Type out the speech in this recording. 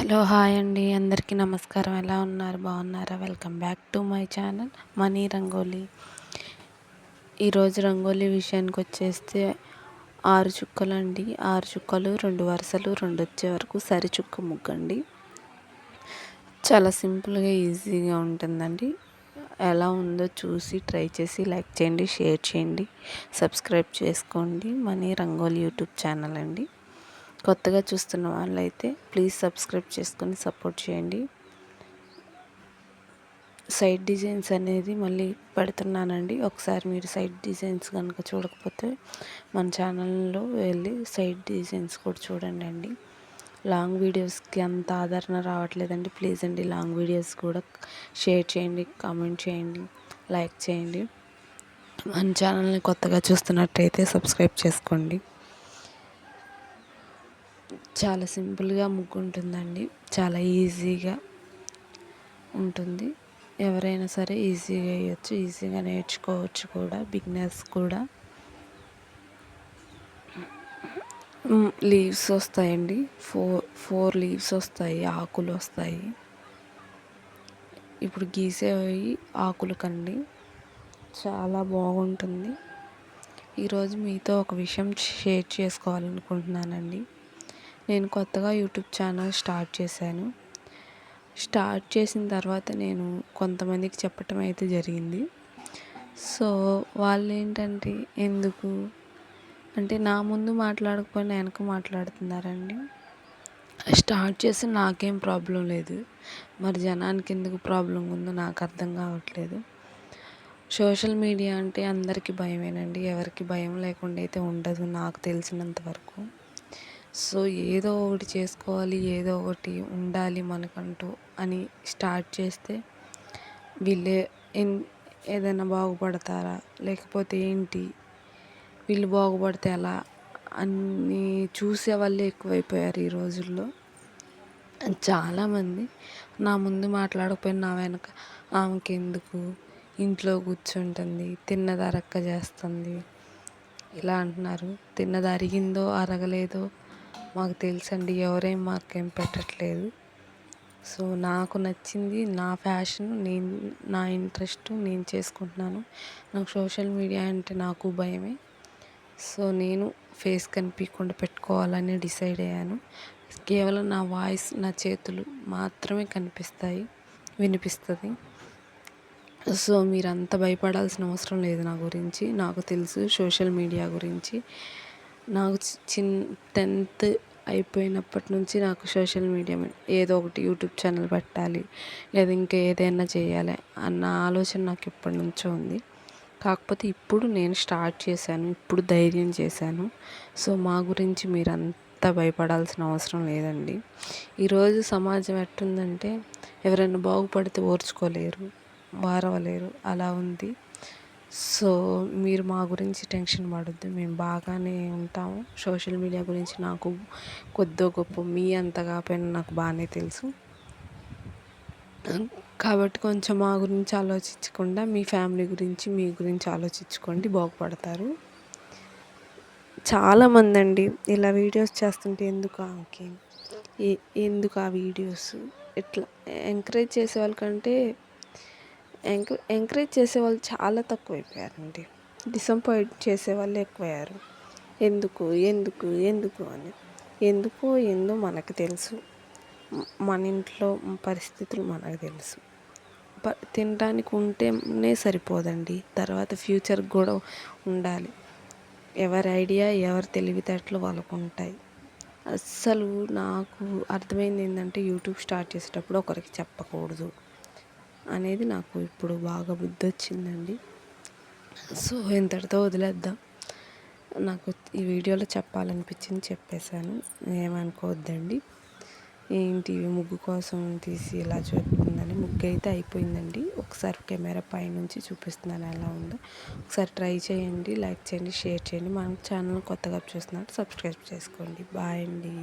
Hello hi అండి, అందరికీ నమస్కారం. ఎలా ఉన్నారు? బాగున్నారా? Welcome back to my channel money rangoli. ఈరోజు రంగోలీ విషయానికి వచ్చేస్తే 6 చుక్కలండి. 6 చుక్కలు, 2 వరుసలు, 2 వచ్చే వరకు సరి చుక్క ముగ్గండి. చాలా సింపుల్గా ఈజీగా ఉంటుందండి. ఎలా ఉందో చూసి ట్రై చేసి లైక్ చేయండి, షేర్ చేయండి, సబ్స్క్రైబ్ చేసుకోండి. మనీ రంగోలీ యూట్యూబ్ ఛానల్ అండి. కొత్తగా చూస్తున్న వాళ్ళైతే ప్లీజ్ సబ్స్క్రైబ్ చేసుకొని సపోర్ట్ చేయండి. సైడ్ డిజైన్స్ అనేది మళ్ళీ పెడుతున్నానండి. ఒకసారి మీరు సైడ్ డిజైన్స్ కనుక చూడకపోతే మన ఛానల్లో వెళ్ళి సైడ్ డిజైన్స్ కూడా చూడండి. లాంగ్ వీడియోస్కి అంత ఆదరణ రావట్లేదండి. ప్లీజ్ అండి, లాంగ్ వీడియోస్ కూడా షేర్ చేయండి, కామెంట్ చేయండి, లైక్ చేయండి. మన ఛానల్ని కొత్తగా చూస్తున్నట్టయితే సబ్స్క్రైబ్ చేసుకోండి. చాలా సింపుల్గా ముగ్గు ఉంటుందండి. చాలా ఈజీగా ఉంటుంది. ఎవరైనా సరే ఈజీగా వేయచ్చు, ఈజీగా నేర్చుకోవచ్చు కూడా, బిగినర్స్ కూడా. లీవ్స్ వస్తాయండి. ఫోర్ లీవ్స్ వస్తాయి, ఆకులు వస్తాయి. ఇప్పుడు గీసేవి ఆకులు కండి. చాలా బాగుంటుంది. ఈరోజు మీతో ఒక విషయం షేర్ చేసుకోవాలనుకుంటున్నానండి. నేను కొత్తగా యూట్యూబ్ ఛానల్ స్టార్ట్ చేశాను. స్టార్ట్ చేసిన తర్వాత నేను కొంతమందికి చెప్పటం అయితే జరిగింది. సో వాళ్ళు ఏంటంటే, ఎందుకు అంటే నా ముందు మాట్లాడకపోయినా వెనక మాట్లాడుతున్నారండి. స్టార్ట్ చేసి నాకేం ప్రాబ్లం లేదు, మరి జనానికి ఎందుకు ప్రాబ్లం ఉందో నాకు అర్థం కావట్లేదు. సోషల్ మీడియా అంటే అందరికీ భయమేనండి. ఎవరికి భయం లేకుండా అయితే ఉండదు నాకు తెలిసినంత వరకు. సో ఏదో ఒకటి చేసుకోవాలి, ఏదో ఒకటి ఉండాలి మనకంటూ అని స్టార్ట్ చేస్తే వీళ్ళే ఏదైనా బాగుపడతారా, లేకపోతే ఏంటి, వీళ్ళు బాగుపడితే ఎలా అన్నీ చూసే వాళ్ళే ఎక్కువైపోయారు ఈ రోజుల్లో. చాలామంది నా ముందు మాట్లాడకపోయినా నా వెనక ఆమెకి ఎందుకు, ఇంట్లో కూర్చుంటుంది, తిన్నది అరక్క చేస్తుంది ఇలా అంటున్నారు. తిన్నది అరిగిందో అరగలేదో మాకు తెలుసండి, ఎవరేం మాకేం పెట్టట్లేదు. సో నాకు నచ్చింది, నా ఫ్యాషన్, నా ఇంట్రెస్ట్ నేను చేసుకుంటున్నాను. నాకు సోషల్ మీడియా అంటే నాకు భయమే. సో నేను ఫేస్ కనిపించకుండా పెట్టుకోవాలని డిసైడ్ అయ్యాను. కేవలం నా వాయిస్, నా చేతులు మాత్రమే కనిపిస్తాయి, వినిపిస్తుంది. సో మీరంతా భయపడాల్సిన అవసరం లేదు నా గురించి. నాకు తెలుసు సోషల్ మీడియా గురించి. నాకు 10th అయిపోయినప్పటి నుంచి నాకు సోషల్ మీడియా ఏదో ఒకటి యూట్యూబ్ ఛానల్ పెట్టాలి, లేదా ఇంకా ఏదైనా చేయాలి అన్న ఆలోచన నాకు ఎప్పటి నుంచో ఉంది. కాకపోతే ఇప్పుడు నేను స్టార్ట్ చేశాను, ఇప్పుడు ధైర్యం చేశాను. సో మా గురించి మీరంతా భయపడాల్సిన అవసరం లేదండి. ఈరోజు సమాజం ఎట్టుందంటే, ఎవరైనా బాగుపడితే ఓర్చుకోలేరు, వారవలేరు, అలా ఉంది. సో మీరు మా గురించి టెన్షన్ పడొద్దు, మేము బాగానే ఉంటాము. సోషల్ మీడియా గురించి నాకు కొద్దో గొప్ప, మీ అంత కాకపోయినా నాకు బాగానే తెలుసు. కాబట్టి కొంచెం మా గురించి ఆలోచించకుండా మీ ఫ్యామిలీ గురించి, మీ గురించి ఆలోచించుకోండి, బాగుపడతారు. చాలామంది అండి ఇలా వీడియోస్ చేస్తుంటే ఎందుకు ఆమెకి, ఎందుకు ఆ వీడియోస్, ఇట్లా ఎంకరేజ్ చేసే వాళ్ళకంటే ఎంకరేజ్ చేసేవాళ్ళు చాలా తక్కువైపోయారండి. డిసప్పాయింట్ చేసేవాళ్ళు ఎక్కువయ్యారు. ఎందుకు ఎందుకు ఎందుకు అని. ఎందుకో ఏందో మనకు తెలుసు, మన ఇంట్లో పరిస్థితులు మనకు తెలుసు. తినడానికి ఉంటేనే సరిపోదండి, తర్వాత ఫ్యూచర్కి కూడా ఉండాలి. ఎవరి ఐడియా, ఎవరి తెలివితేటలు వాళ్ళకు ఉంటాయి. అస్సలు నాకు అర్థమైంది ఏంటంటే, యూట్యూబ్ స్టార్ట్ చేసేటప్పుడు ఒకరికి చెప్పకూడదు అనేది నాకు ఇప్పుడు బాగా బుద్ధి వచ్చిందండి. సో ఇంతటితో వదిలేద్దాం. నాకు ఈ వీడియోలో చెప్పాలనిపించింది చెప్పేశాను, ఏమనుకోవద్దండి. ఏంటి ముగ్గు కోసం తీసి ఇలా చూపుతుందని. ముగ్గు అయితే అయిపోయిందండి. ఒకసారి కెమెరా పైనుంచి చూపిస్తున్నాను ఎలా ఉందో. ఒకసారి ట్రై చేయండి, లైక్ చేయండి, షేర్ చేయండి. మన ఛానల్ కొత్తగా చూస్తున్నారు, సబ్స్క్రైబ్ చేసుకోండి. బాయ్ అండి.